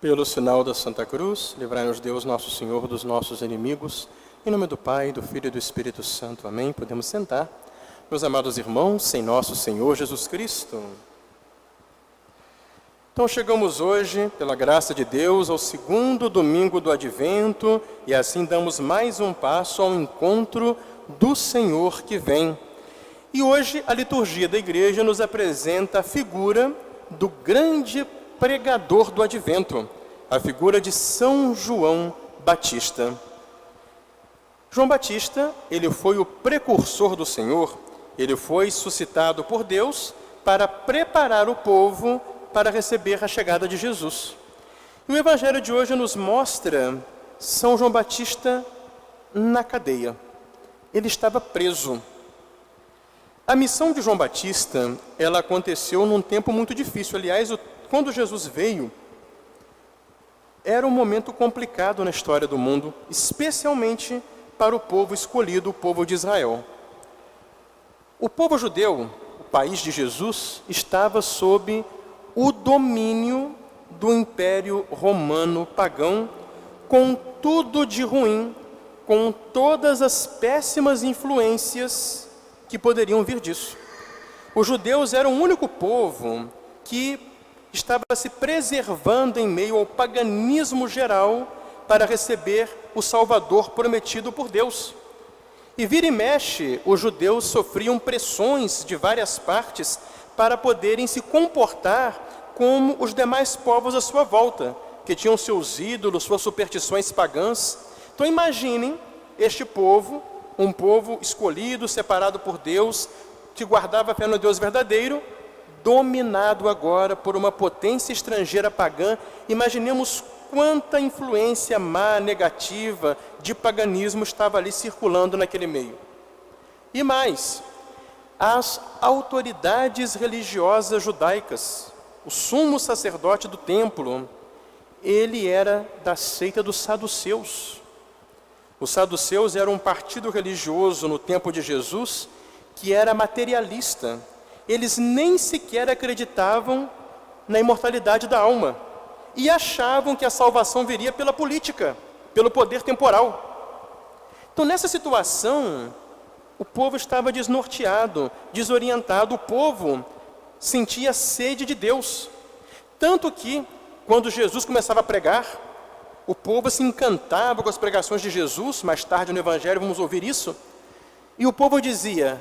Pelo sinal da Santa Cruz, livrai-nos Deus, nosso Senhor, dos nossos inimigos. Em nome do Pai, do Filho e do Espírito Santo. Amém. Podemos sentar. Meus amados irmãos, em nosso Senhor Jesus Cristo. Então chegamos hoje, pela graça de Deus, ao segundo domingo do Advento e assim damos mais um passo ao encontro do Senhor que vem. E hoje a liturgia da igreja nos apresenta a figura do grande pregador do Advento, a figura de São João Batista. João Batista, ele foi o precursor do Senhor, ele foi suscitado por Deus para preparar o povo para receber a chegada de Jesus. E o Evangelho de hoje nos mostra São João Batista na cadeia. Ele estava preso. A missão de João Batista, ela aconteceu num tempo muito difícil. Aliás, quando Jesus veio, era um momento complicado na história do mundo, especialmente para o povo escolhido, o povo de Israel. O povo judeu, o país de Jesus, estava sob o domínio do Império Romano pagão, com tudo de ruim, com todas as péssimas influências que poderiam vir disso. Os judeus eram o único povo que estava se preservando em meio ao paganismo geral para receber o Salvador prometido por Deus. E vira e mexe, os judeus sofriam pressões de várias partes para poderem se comportar como os demais povos à sua volta, que tinham seus ídolos, suas superstições pagãs. Então imaginem este povo, um povo escolhido, separado por Deus, que guardava a fé no Deus verdadeiro, dominado agora por uma potência estrangeira pagã. Imaginemos quanta influência má, negativa, de paganismo estava ali circulando naquele meio. E mais, as autoridades religiosas judaicas, o sumo sacerdote do templo, ele era da seita dos saduceus. Os saduceus eram um partido religioso no tempo de Jesus que era materialista. Eles nem sequer acreditavam na imortalidade da alma e achavam que a salvação viria pela política, pelo poder temporal. Então, nessa situação, o povo estava desnorteado, desorientado. O povo sentia sede de Deus. Tanto que, quando Jesus começava a pregar, o povo se encantava com as pregações de Jesus. Mais tarde no Evangelho vamos ouvir isso. E o povo dizia: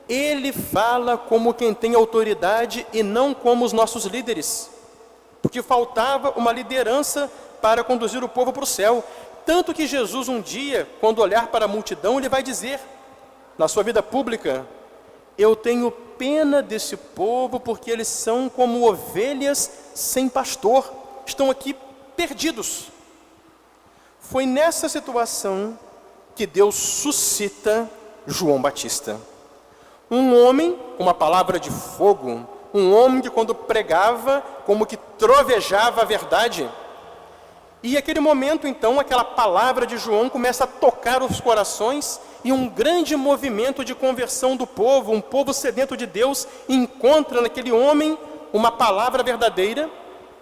ele fala como quem tem autoridade e não como os nossos líderes. Porque faltava uma liderança para conduzir o povo para o céu. Tanto que Jesus um dia, quando olhar para a multidão, ele vai dizer, na sua vida pública: eu tenho pena desse povo, porque eles são como ovelhas sem pastor. Estão aqui perdidos. Foi nessa situação que Deus suscita João Batista. Um homem com uma palavra de fogo, um homem que quando pregava, como que trovejava a verdade. E aquele momento então, aquela palavra de João começa a tocar os corações e um grande movimento de conversão do povo, um povo sedento de Deus, encontra naquele homem uma palavra verdadeira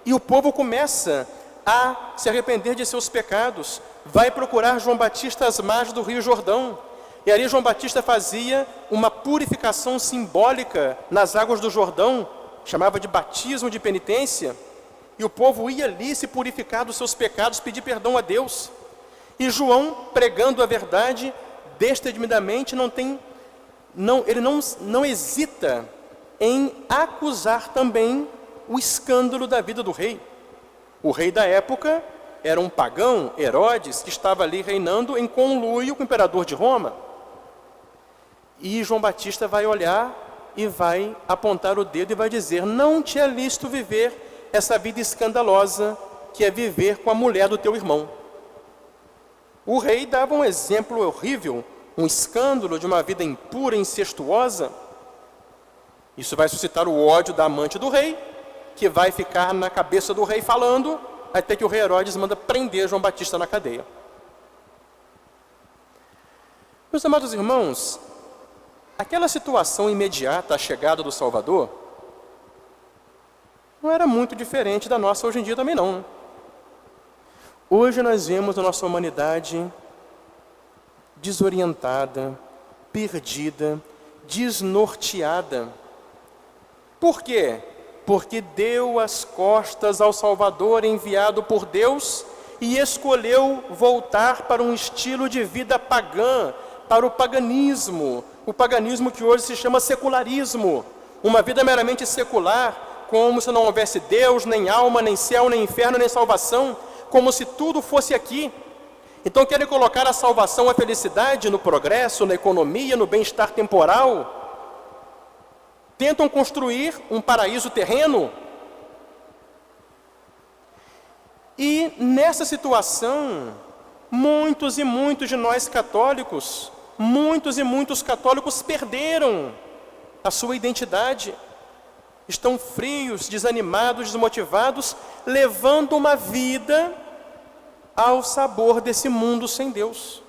e o povo começa a se arrepender de seus pecados, vai procurar João Batista às margens do Rio Jordão. E ali João Batista fazia uma purificação simbólica nas águas do Jordão, chamava de batismo de penitência, e o povo ia ali se purificar dos seus pecados, pedir perdão a Deus. E João, pregando a verdade, destemidamente, ele não hesita em acusar também o escândalo da vida do rei. O rei da época era um pagão, Herodes, que estava ali reinando em conluio com o imperador de Roma. E João Batista vai olhar e vai apontar o dedo e vai dizer: não te é lícito viver essa vida escandalosa que é viver com a mulher do teu irmão. O rei dava um exemplo horrível, um escândalo de uma vida impura, incestuosa. Isso vai suscitar o ódio da amante do rei, que vai ficar na cabeça do rei falando, até que o rei Herodes manda prender João Batista na cadeia. Meus amados irmãos, aquela situação imediata, a chegada do Salvador, não era muito diferente da nossa hoje em dia também não. Hoje nós vemos a nossa humanidade desorientada, perdida, desnorteada. Por quê? Porque deu as costas ao Salvador enviado por Deus e escolheu voltar para um estilo de vida pagã, para o paganismo que hoje se chama secularismo, uma vida meramente secular, como se não houvesse Deus, nem alma, nem céu, nem inferno, nem salvação, como se tudo fosse aqui. Então querem colocar a salvação, a felicidade no progresso, na economia, no bem-estar temporal. Tentam construir um paraíso terreno. E nessa situação, muitos e muitos de nós católicos, muitos e muitos católicos perderam a sua identidade. Estão frios, desanimados, desmotivados, levando uma vida ao sabor desse mundo sem Deus.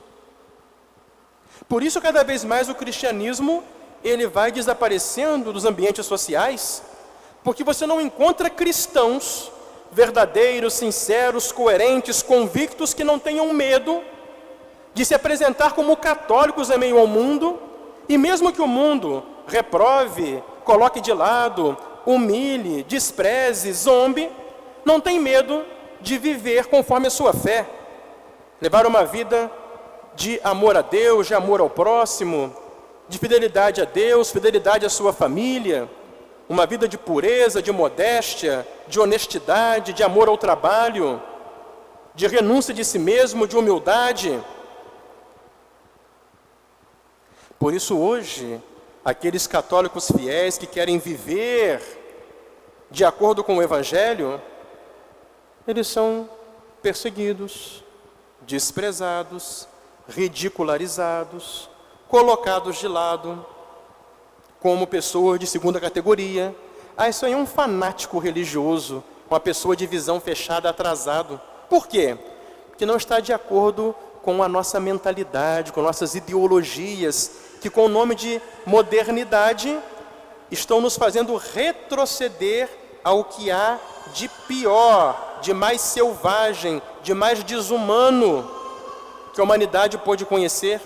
Por isso, cada vez mais o cristianismo ele vai desaparecendo dos ambientes sociais, porque você não encontra cristãos verdadeiros, sinceros, coerentes, convictos, que não tenham medo de se apresentar como católicos em meio ao mundo, e mesmo que o mundo reprove, coloque de lado, humilhe, despreze, zombe, não tem medo de viver conforme a sua fé, levar uma vida de amor a Deus, de amor ao próximo, de fidelidade a Deus, fidelidade à sua família, uma vida de pureza, de modéstia, de honestidade, de amor ao trabalho, de renúncia de si mesmo, de humildade. Por isso hoje, aqueles católicos fiéis que querem viver de acordo com o Evangelho, eles são perseguidos, desprezados, ridicularizados, colocados de lado como pessoas de segunda categoria. Isso aí é um fanático religioso, uma pessoa de visão fechada, atrasado. Por quê? Porque não está de acordo com a nossa mentalidade, com nossas ideologias, que com o nome de modernidade estão nos fazendo retroceder ao que há de pior, de mais selvagem, de mais desumano que a humanidade pôde conhecer.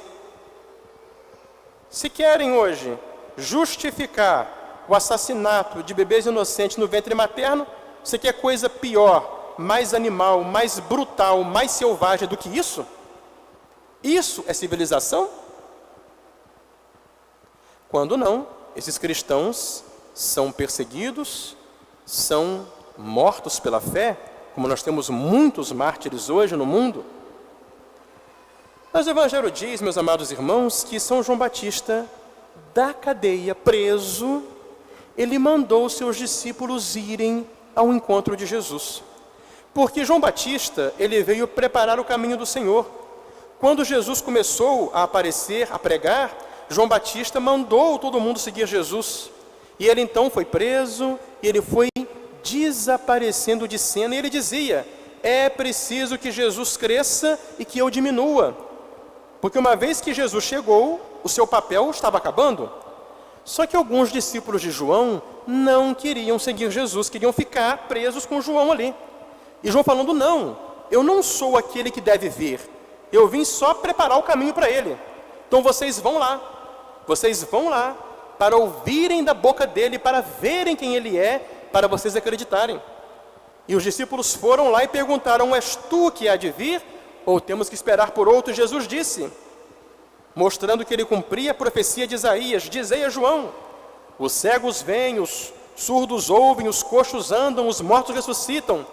Se querem hoje justificar o assassinato de bebês inocentes no ventre materno, você quer coisa pior, mais animal, mais brutal, mais selvagem do que isso? Isso é civilização? Quando não, esses cristãos são perseguidos, são mortos pela fé, como nós temos muitos mártires hoje no mundo. Mas o Evangelho diz, meus amados irmãos, que São João Batista, da cadeia, preso, ele mandou seus discípulos irem ao encontro de Jesus. Porque João Batista, ele veio preparar o caminho do Senhor. Quando Jesus começou a aparecer, a pregar, João Batista mandou todo mundo seguir Jesus. E ele então foi preso, e ele foi desaparecendo de cena, e ele dizia: é preciso que Jesus cresça e que eu diminua. Porque uma vez que Jesus chegou, o seu papel estava acabando. Só que alguns discípulos de João não queriam seguir Jesus, queriam ficar presos com João ali. E João falando: não, eu não sou aquele que deve vir, eu vim só preparar o caminho para ele. Então vocês vão lá para ouvirem da boca dele, para verem quem ele é, para vocês acreditarem. E os discípulos foram lá e perguntaram: és tu que há de vir, ou temos que esperar por outro? Jesus disse, mostrando que ele cumpria a profecia de Isaías: dizei a João, os cegos veem, os surdos ouvem, os coxos andam, os mortos ressuscitam,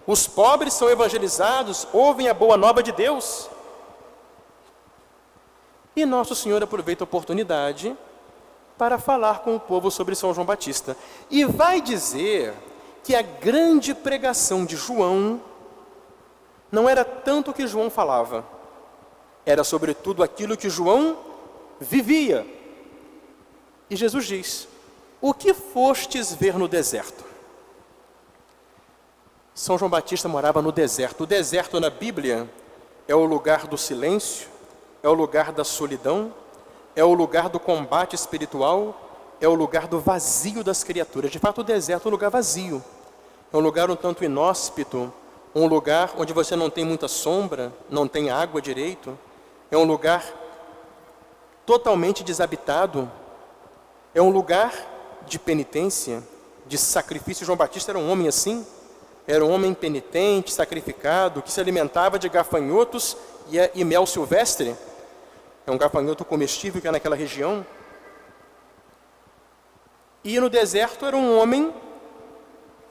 os pobres são evangelizados, ouvem a boa nova de Deus. E Nosso Senhor aproveita a oportunidade para falar com o povo sobre São João Batista. E vai dizer que a grande pregação de João não era tanto o que João falava, era sobretudo aquilo que João vivia. E Jesus diz: o que fostes ver no deserto? São João Batista morava no deserto. O deserto na Bíblia é o lugar do silêncio, é o lugar da solidão, é o lugar do combate espiritual, é o lugar do vazio das criaturas. De fato, o deserto é um lugar vazio, é um lugar um tanto inóspito, um lugar onde você não tem muita sombra, não tem água direito, é um lugar totalmente desabitado, é um lugar de penitência, de sacrifício. João Batista era um homem assim, era um homem penitente, sacrificado, que se alimentava de gafanhotos e mel silvestre. É um gafanhoto comestível que é naquela região. E no deserto era um homem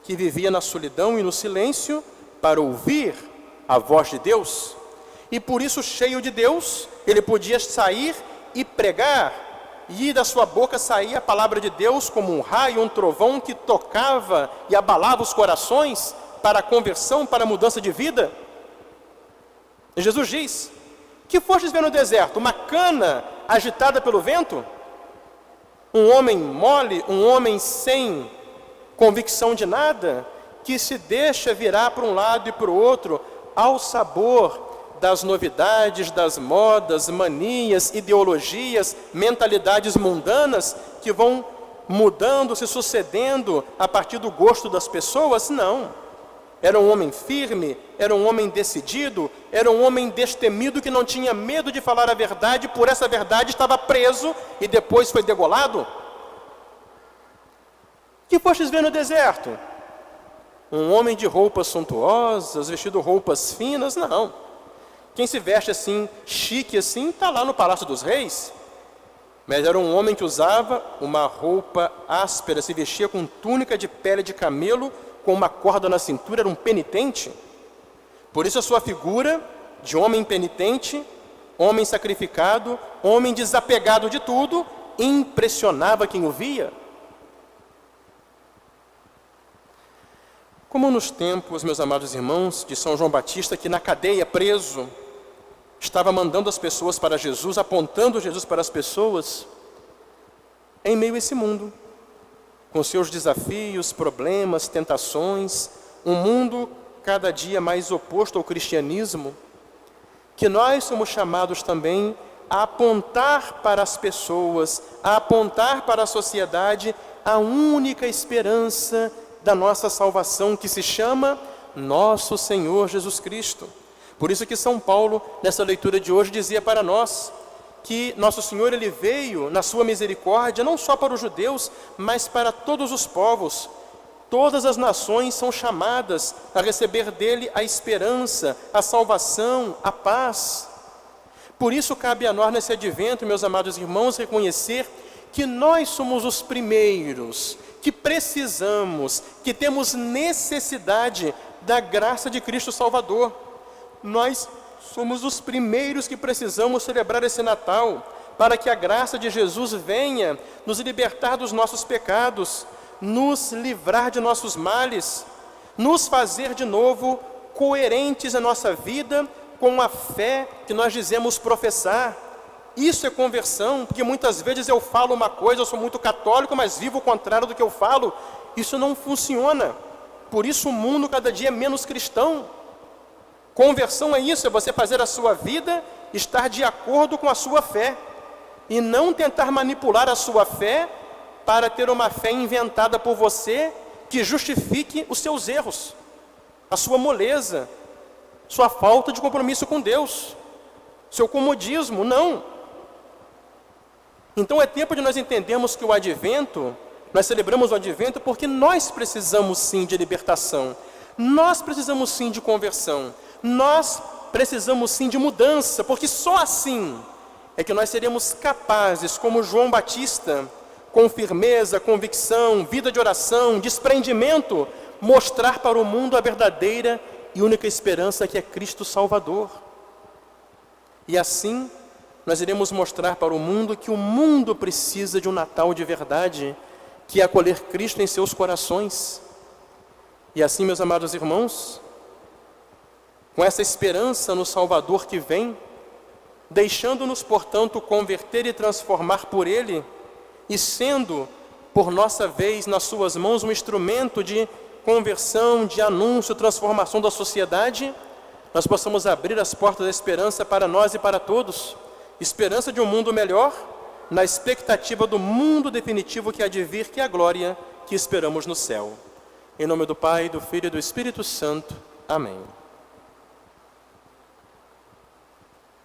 que vivia na solidão e no silêncio para ouvir a voz de Deus. E por isso, cheio de Deus, ele podia sair e pregar, e da sua boca saía a palavra de Deus como um raio, um trovão que tocava e abalava os corações para a conversão, para a mudança de vida. E Jesus diz: que fostes ver no deserto? Uma cana agitada pelo vento? Um homem mole, um homem sem convicção de nada, que se deixa virar para um lado e para o outro, ao sabor das novidades, das modas, manias, ideologias, mentalidades mundanas que vão mudando, se sucedendo a partir do gosto das pessoas? Não. Era um homem firme, era um homem decidido, era um homem destemido que não tinha medo de falar a verdade, por essa verdade estava preso e depois foi degolado. Que fostes ver no deserto? Um homem de roupas suntuosas, vestido roupas finas? Não. Quem se veste assim, chique assim, está lá no Palácio dos Reis. Mas era um homem que usava uma roupa áspera, se vestia com túnica de pele de camelo, com uma corda na cintura, era um penitente. Por isso a sua figura de homem penitente, homem sacrificado, homem desapegado de tudo, impressionava quem o via. Como nos tempos, meus amados irmãos, de São João Batista, que na cadeia, preso, estava mandando as pessoas para Jesus, apontando Jesus para as pessoas, em meio a esse mundo, com seus desafios, problemas, tentações, um mundo cada dia mais oposto ao cristianismo, que nós somos chamados também a apontar para as pessoas, a apontar para a sociedade a única esperança da nossa salvação, que se chama Nosso Senhor Jesus Cristo. Por isso que São Paulo, nessa leitura de hoje, dizia para nós que Nosso Senhor, Ele veio na sua misericórdia, não só para os judeus, mas para todos os povos. Todas as nações são chamadas a receber dele a esperança, a salvação, a paz. Por isso cabe a nós, nesse advento, meus amados irmãos, reconhecer que nós somos os primeiros, que precisamos, que temos necessidade da graça de Cristo Salvador. Nós somos os primeiros que precisamos celebrar esse Natal, para que a graça de Jesus venha nos libertar dos nossos pecados, nos livrar de nossos males, nos fazer de novo coerentes na nossa vida com a fé que nós dizemos professar. Isso é conversão, porque muitas vezes eu falo uma coisa, eu sou muito católico, mas vivo o contrário do que eu falo. Isso não funciona. Por isso o mundo cada dia é menos cristão. Conversão é isso, é você fazer a sua vida estar de acordo com a sua fé, e não tentar manipular a sua fé para ter uma fé inventada por você que justifique os seus erros, a sua moleza, sua falta de compromisso com Deus, seu comodismo. Não. Então é tempo de nós entendermos que o advento, nós celebramos o advento porque nós precisamos sim de libertação, nós precisamos sim de conversão, nós precisamos sim de mudança, porque só assim é que nós seremos capazes, como João Batista, com firmeza, convicção, vida de oração, desprendimento, mostrar para o mundo a verdadeira e única esperança, que é Cristo Salvador. E assim nós iremos mostrar para o mundo que o mundo precisa de um Natal de verdade, que é acolher Cristo em seus corações. E assim, meus amados irmãos, com essa esperança no Salvador que vem, deixando-nos, portanto, converter e transformar por Ele, e sendo, por nossa vez, nas suas mãos, um instrumento de conversão, de anúncio, transformação da sociedade, nós possamos abrir as portas da esperança para nós e para todos. Esperança de um mundo melhor, na expectativa do mundo definitivo que há de vir, que é a glória que esperamos no céu. Em nome do Pai, do Filho e do Espírito Santo. Amém.